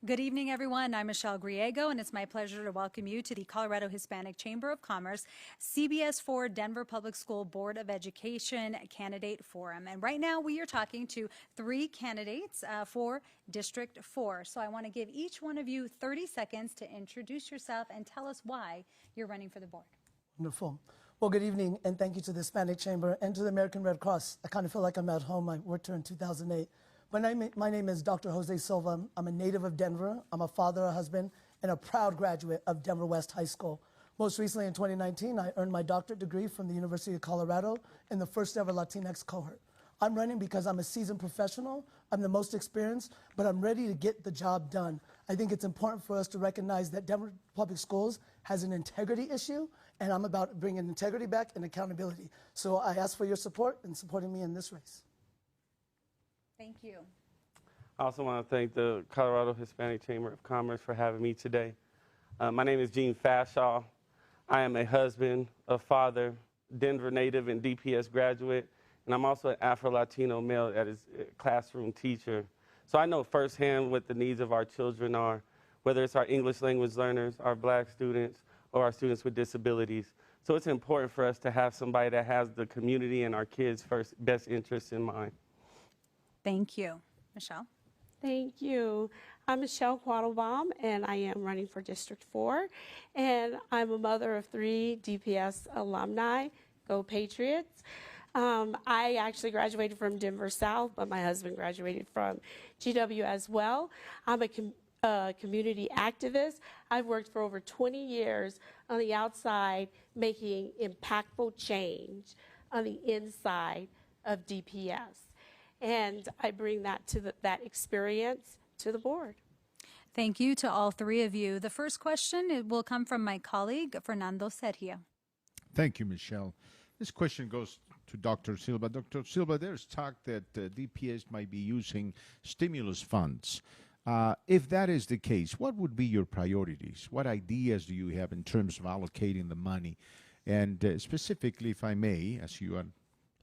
Good evening, everyone. I'm Michelle Griego, and it's my pleasure to welcome you to the Colorado Hispanic Chamber of Commerce CBS4 Denver Public School Board of Education Candidate Forum. And right now we are talking to three candidates for District 4. So I want to give each one of you 30 seconds to introduce yourself and tell us why you're running for the board. Wonderful. Well, good evening, and thank you to the Hispanic Chamber and to the American Red Cross. I kind of feel like I'm at home. I worked here in 2008. My name is Dr. Jose Silva. I'm a native of Denver. I'm a father, a husband, and a proud graduate of Denver West High School. Most recently, in 2019, I earned my doctorate degree from the University of Colorado in the first ever Latinx cohort. I'm running because I'm a seasoned professional. I'm the most experienced, but I'm ready to get the job done. I think it's important for us to recognize that Denver Public Schools has an integrity issue, and I'm about bringing integrity back and accountability. So I ask for your support in supporting me in this race. Thank you. I also want to thank the Colorado Hispanic Chamber of Commerce for having me today. My name is Fashaw. I am a husband, a father, Denver native and DPS graduate, and I'm also an Afro-Latino male that is a classroom teacher. So I know firsthand what the needs of our children are, whether it's our English language learners, our Black students, or our students with disabilities. So it's important for us to have somebody that has the community and our kids' best interests in mind. Thank you. Michelle? Thank you. I'm Michelle Quattlebaum, and I am running for District 4. And I'm a mother of 3 DPS alumni. Go Patriots. I actually graduated from Denver South, but my husband graduated from GW as well. I'm a community activist. I've worked for over 20 years on the outside, making impactful change on the inside of DPS. And I bring that to that experience to the board. Thank you to all three of you. The first question will come from my colleague, Fernando Sergio. Thank you, Michelle. This question goes to Dr. Silva. Dr. Silva, there's talk that DPS might be using stimulus funds. If that is the case, what would be your priorities? What ideas do you have in terms of allocating the money? And specifically, if I may, as you are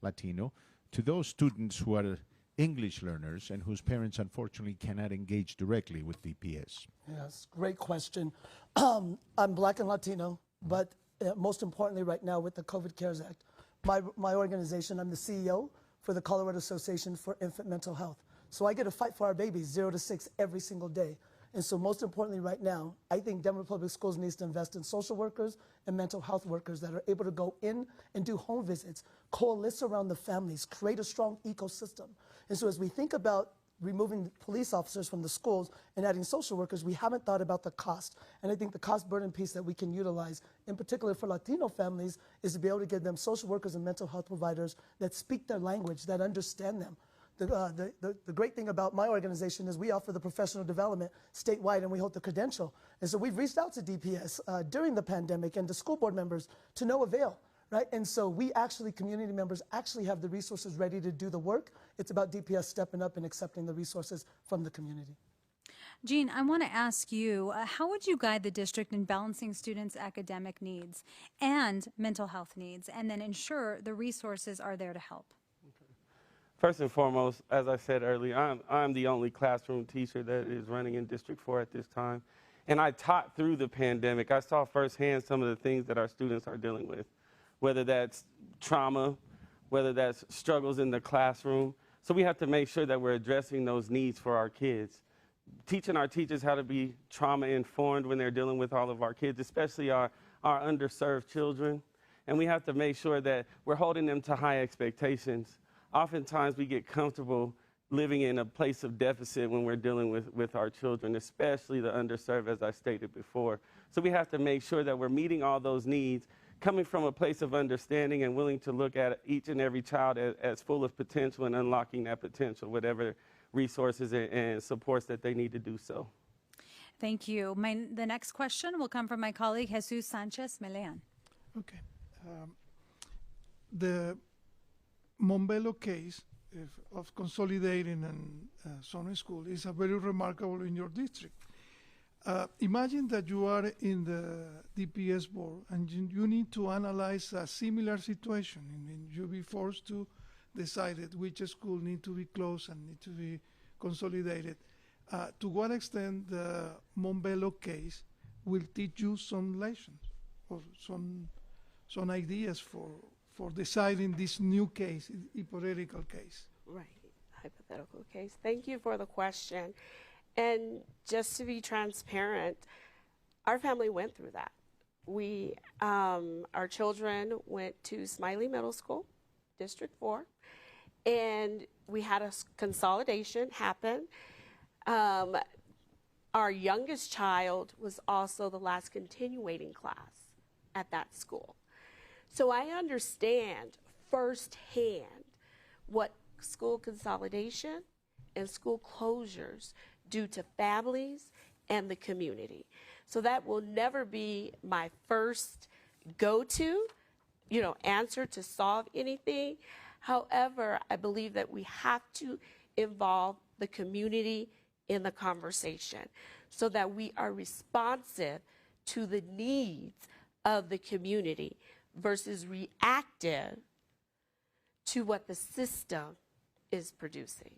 Latino, to those students who are English learners and whose parents unfortunately cannot engage directly with DPS? Yes, great question. I'm Black and Latino, but most importantly right now with the COVID CARES Act, my organization, I'm the CEO for the Colorado Association for Infant Mental Health. So I get to fight for our babies 0 to 6 every single day. And so most importantly right now, I think Denver Public Schools needs to invest in social workers and mental health workers that are able to go in and do home visits, coalesce around the families, create a strong ecosystem. And so as we think about removing police officers from the schools and adding social workers, we haven't thought about the cost. And I think the cost burden piece that we can utilize, in particular for Latino families, is to be able to give them social workers and mental health providers that speak their language, that understand them. The great thing about my organization is we offer the professional development statewide, and we hold the credential. And so we've reached out to DPS during the pandemic and to school board members to no avail, right? And so we actually, community members actually have the resources ready to do the work. It's about DPS stepping up and accepting the resources from the community. Jean, I want to ask you, how would you guide the district in balancing students' academic needs and mental health needs, and then ensure the resources are there to help? First and foremost, as I said earlier, I'm the only classroom teacher that is running in District 4 at this time. And I taught through the pandemic. I saw firsthand some of the things that our students are dealing with, whether that's trauma, whether that's struggles in the classroom. So we have to make sure that we're addressing those needs for our kids. Teaching our teachers how to be trauma-informed when they're dealing with all of our kids, especially our underserved children. And we have to make sure that we're holding them to high expectations. Oftentimes we get comfortable living in a place of deficit when we're dealing with our children, especially the underserved, as I stated before. So we have to make sure that we're meeting all those needs, coming from a place of understanding and willing to look at each and every child as full of potential and unlocking that potential, whatever resources and supports that they need to do so. Thank you. The next question will come from my colleague, Jesus Sanchez Melean. Okay. The Mombello case of consolidating a summer school is a very remarkable in your district. Imagine that you are in the DPS board and you need to analyze a similar situation. I mean, you'll be forced to decide which school need to be closed and need to be consolidated. To what extent the Mombello case will teach you some lessons or some ideas for deciding this new case, hypothetical case? Right, hypothetical case. Thank you for the question. And just to be transparent, our family went through that. Our children went to Smiley Middle School, District 4, and we had a consolidation happen. Our youngest child was also the last continuating class at that school. So I understand firsthand what school consolidation and school closures do to families and the community. So that will never be my first go-to, answer to solve anything. However, I believe that we have to involve the community in the conversation so that we are responsive to the needs of the community versus reactive to what the system is producing.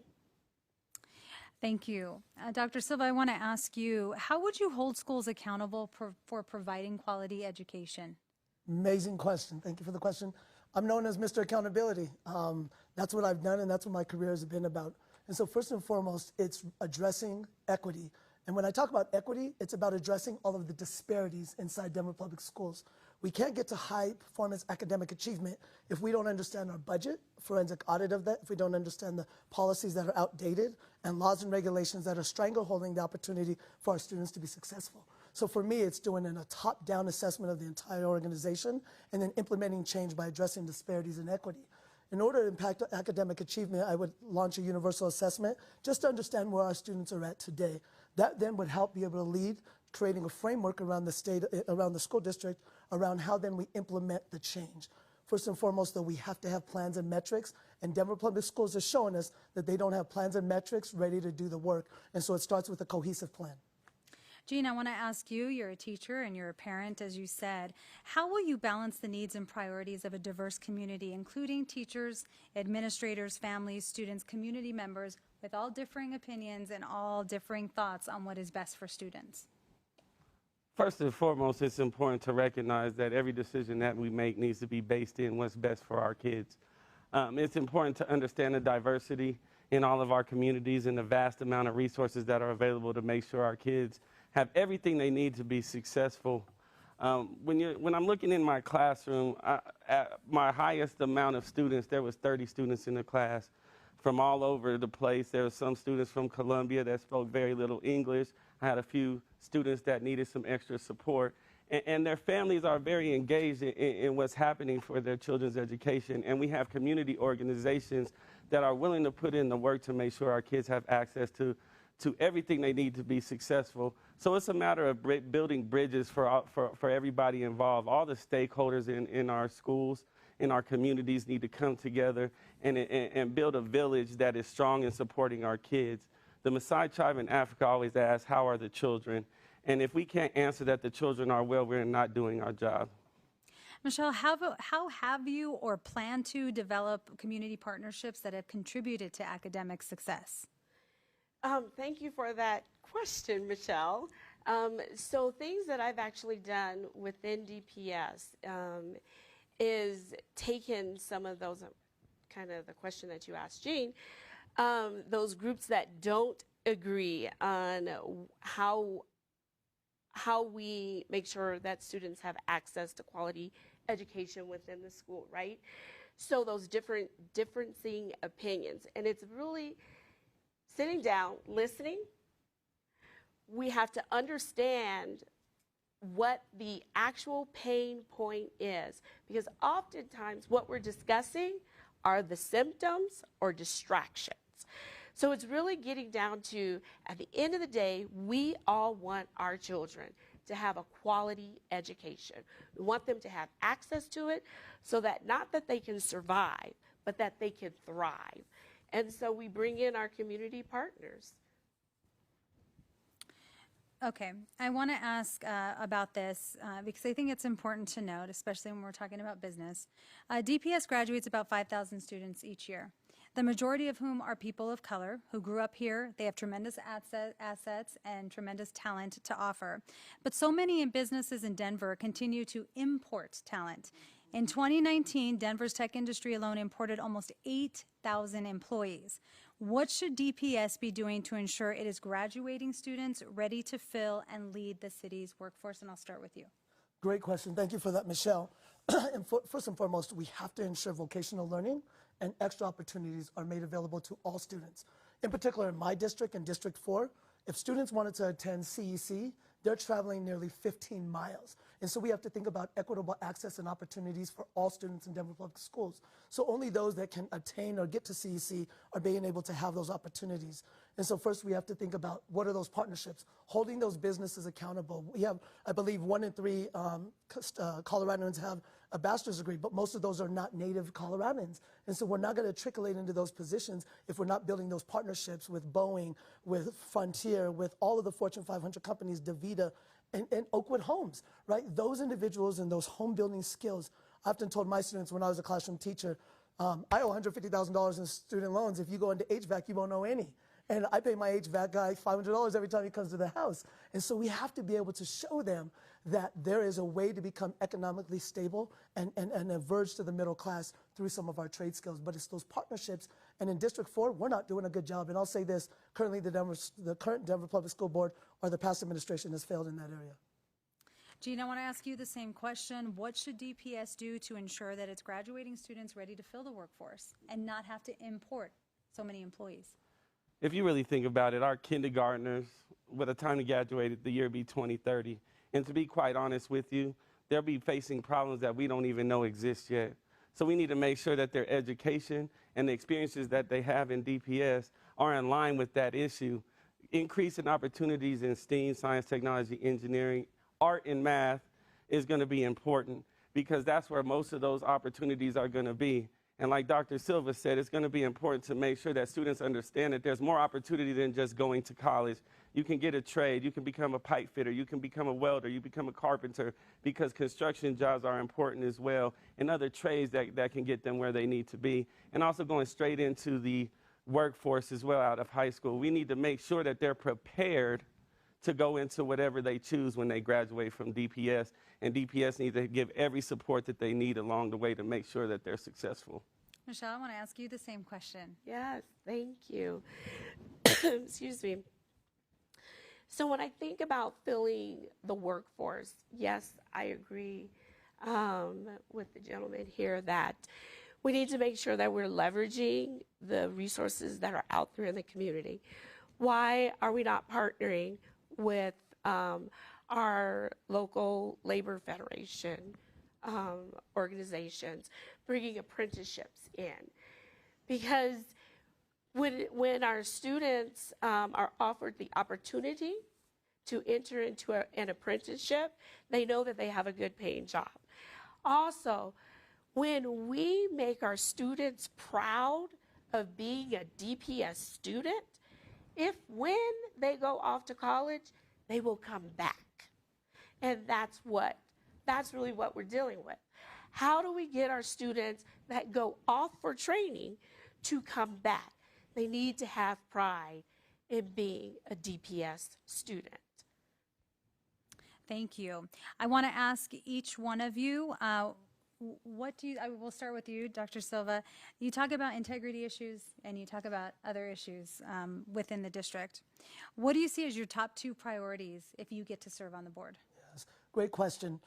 Thank you. Dr. Silva, I want to ask you, how would you hold schools accountable for providing quality education? Amazing question. Thank you for the question. I'm known as Mr. Accountability. That's what I've done, and that's what my career has been about. And so first and foremost, it's addressing equity. And when I talk about equity, it's about addressing all of the disparities inside Denver Public Schools. We can't get to high performance academic achievement if we don't understand our budget, forensic audit of that, if we don't understand the policies that are outdated, and laws and regulations that are strangleholding the opportunity for our students to be successful. So for me, it's doing a top-down assessment of the entire organization and then implementing change by addressing disparities and equity. In order to impact academic achievement, I would launch a universal assessment just to understand where our students are at today. That then would help be able to lead creating a framework around the state, around the school district, around how then we implement the change. First and foremost, though, we have to have plans and metrics, and Denver Public Schools is showing us that they don't have plans and metrics ready to do the work, and so it starts with a cohesive plan. Jean, I want to ask you, you're a teacher and you're a parent, as you said. How will you balance the needs and priorities of a diverse community, including teachers, administrators, families, students, community members, with all differing opinions and all differing thoughts on what is best for students? First and foremost, it's important to recognize that every decision that we make needs to be based in what's best for our kids. It's important to understand the diversity in all of our communities and the vast amount of resources that are available to make sure our kids have everything they need to be successful. When I'm looking in my classroom, at my highest amount of students, there was 30 students in the class from all over the place. There were some students from Columbia that spoke very little English. I had a few students that needed some extra support. And their families are very engaged in what's happening for their children's education. And we have community organizations that are willing to put in the work to make sure our kids have access to everything they need to be successful. So it's a matter of building bridges for everybody involved. All the stakeholders in our schools, in our communities need to come together and build a village that is strong in supporting our kids. The Maasai tribe in Africa always asks, how are the children? And if we can't answer that the children are well, we're not doing our job. Michelle, how have you or plan to develop community partnerships that have contributed to academic success? Thank you for that question, Michelle. So things that I've actually done within DPS is taken some of those, kind of the question that you asked, Jean, those groups that don't agree on how we make sure that students have access to quality education within the school, right? So those differencing opinions, and it's really sitting down, listening. We have to understand what the actual pain point is, because oftentimes what we're discussing are the symptoms or distractions. So it's really getting down to, at the end of the day, we all want our children to have a quality education. We want them to have access to it so that not that they can survive, but that they can thrive. And so we bring in our community partners. Okay, I want to ask about this because I think it's important to note, especially when we're talking about business. DPS graduates about 5,000 students each year. the majority of whom are people of color who grew up here. They have tremendous assets and tremendous talent to offer. But so many businesses in Denver continue to import talent. In 2019, Denver's tech industry alone imported almost 8,000 employees. What should DPS be doing to ensure it is graduating students ready to fill and lead the city's workforce? And I'll start with you. Great question. Thank you for that, Michelle. And first and foremost, we have to ensure vocational learning and extra opportunities are made available to all students. In particular, in my district, in District 4, if students wanted to attend CEC, they're traveling nearly 15 miles. And so we have to think about equitable access and opportunities for all students in Denver Public Schools. So only those that can attain or get to CEC are being able to have those opportunities. And so first we have to think about what are those partnerships, holding those businesses accountable. We have, I believe, 1 in 3 Coloradans have a bachelor's degree, but most of those are not native Coloradans. And so we're not going to trickle into those positions if we're not building those partnerships with Boeing, with Frontier, with all of the Fortune 500 companies, DaVita, and Oakwood Homes, right? Those individuals and those home building skills. I often told my students when I was a classroom teacher, I owe $150,000 in student loans. If you go into HVAC, you won't owe any. And I pay my HVAC guy $500 every time he comes to the house. And so we have to be able to show them that there is a way to become economically stable and emerge to the middle class through some of our trade skills. But it's those partnerships. And in District 4, we're not doing a good job. And I'll say this, currently the current Denver Public School Board or the past administration has failed in that area. Gina, I want to ask you the same question. What should DPS do to ensure that it's graduating students ready to fill the workforce and not have to import so many employees? If you really think about it, our kindergartners, by the time they graduated, the year be 2030. And to be quite honest with you, they'll be facing problems that we don't even know exist yet. So we need to make sure that their education and the experiences that they have in DPS are in line with that issue. Increasing opportunities in STEAM, science, technology, engineering, art, and math is going to be important because that's where most of those opportunities are going to be. And like Dr. Silva said, it's going to be important to make sure that students understand that there's more opportunity than just going to college. You can get a trade, you can become a pipe fitter, you can become a welder, you become a carpenter, because construction jobs are important as well, and other trades that can get them where they need to be. And also going straight into the workforce as well out of high school. We need to make sure that they're prepared to go into whatever they choose when they graduate from DPS. And DPS needs to give every support that they need along the way to make sure that they're successful. Michelle, I want to ask you the same question. Yes, thank you. Excuse me. So when I think about filling the workforce, yes, I agree with the gentleman here that we need to make sure that we're leveraging the resources that are out there in the community. Why are we not partnering with our local labor federation organizations, bringing apprenticeships in? Because when our students are offered the opportunity to enter into an apprenticeship, they know that they have a good paying job. Also, when we make our students proud of being a DPS student, when they go off to college, they will come back. And that's really what we're dealing with. How do we get our students that go off for training to come back? They need to have pride in being a DPS student. Thank you. I want to ask each one of you, we'll start with you, Dr. Silva. You talk about integrity issues and you talk about other issues within the district. What do you see as your top 2 priorities if you get to serve on the board? Yes, great question.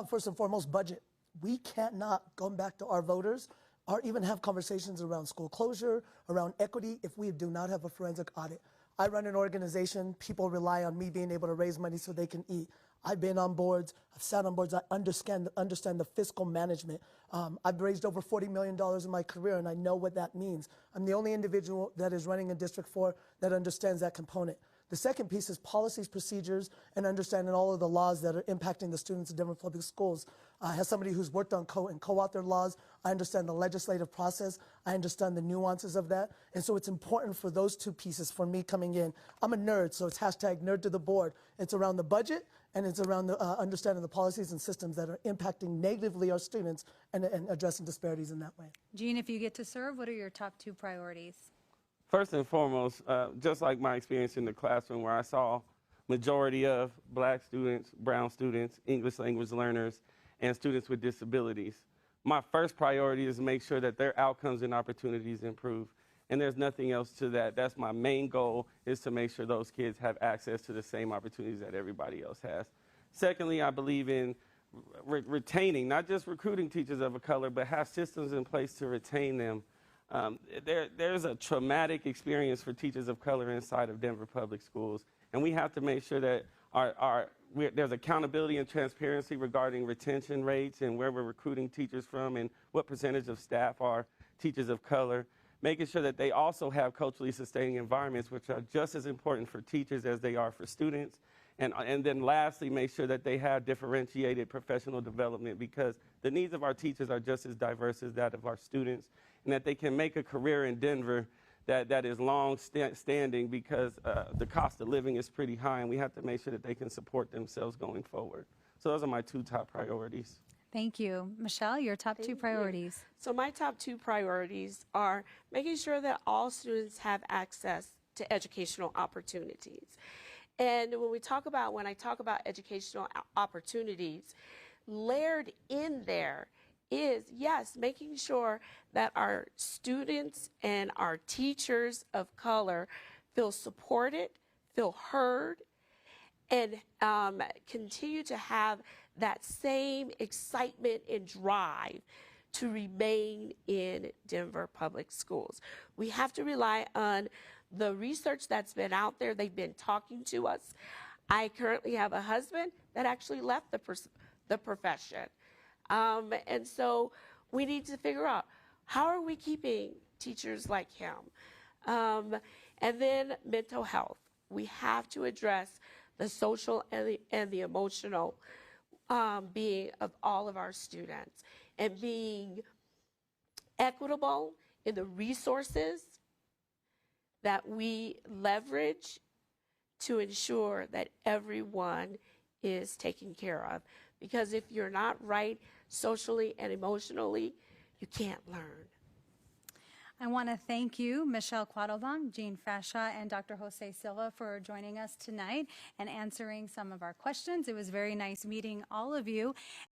First and foremost, budget. We cannot go back to our voters or even have conversations around school closure, around equity, if we do not have a forensic audit. I run an organization. People rely on me being able to raise money so they can eat. I've been on boards. I've sat on boards. I understand the fiscal management. I've raised over $40 million in my career, and I know what that means. I'm the only individual that is running in District 4 that understands that component. The second piece is policies, procedures, and understanding all of the laws that are impacting the students in Denver Public Schools. As somebody who's worked on and co-authored laws, I understand the legislative process. I understand the nuances of that. And so it's important for those two pieces for me coming in. I'm a nerd, so it's hashtag nerd to the board. It's around the budget, and it's around the understanding the policies and systems that are impacting negatively our students and addressing disparities in that way. Jean, if you get to serve, what are your top 2 priorities? First and foremost, just like my experience in the classroom where I saw majority of black students, brown students, English language learners, and students with disabilities, my first priority is to make sure that their outcomes and opportunities improve. And there's nothing else to that. That's my main goal, is to make sure those kids have access to the same opportunities that everybody else has. Secondly, I believe in retaining, not just recruiting teachers of color, but have systems in place to retain them. There's a traumatic experience for teachers of color inside of Denver Public Schools, and we have to make sure that there's accountability and transparency regarding retention rates and where we're recruiting teachers from and what percentage of staff are teachers of color, making sure that they also have culturally sustaining environments, which are just as important for teachers as they are for students. And then lastly, make sure that they have differentiated professional development, because the needs of our teachers are just as diverse as that of our students, and that they can make a career in Denver that is long-standing, because the cost of living is pretty high, and we have to make sure that they can support themselves going forward. So those are my 2 top priorities. Thank you. Michelle, your top 2 priorities. So my top 2 priorities are making sure that all students have access to educational opportunities. And when I talk about educational opportunities, layered in there is, yes, making sure that our students and our teachers of color feel supported, feel heard, and continue to have that same excitement and drive to remain in Denver Public Schools. We have to rely on the research that's been out there. They've been talking to us. I currently have a husband that actually left the profession. And so we need to figure out, how are we keeping teachers like him? And then mental health. We have to address the social and the emotional being of all of our students, and being equitable in the resources that we leverage to ensure that everyone is taken care of. Because if you're not right socially and emotionally, you can't learn. I want to thank you, Michelle Quattlebaum, Jean Fashaw, and Dr. Jose Silva for joining us tonight and answering some of our questions. It was very nice meeting all of you.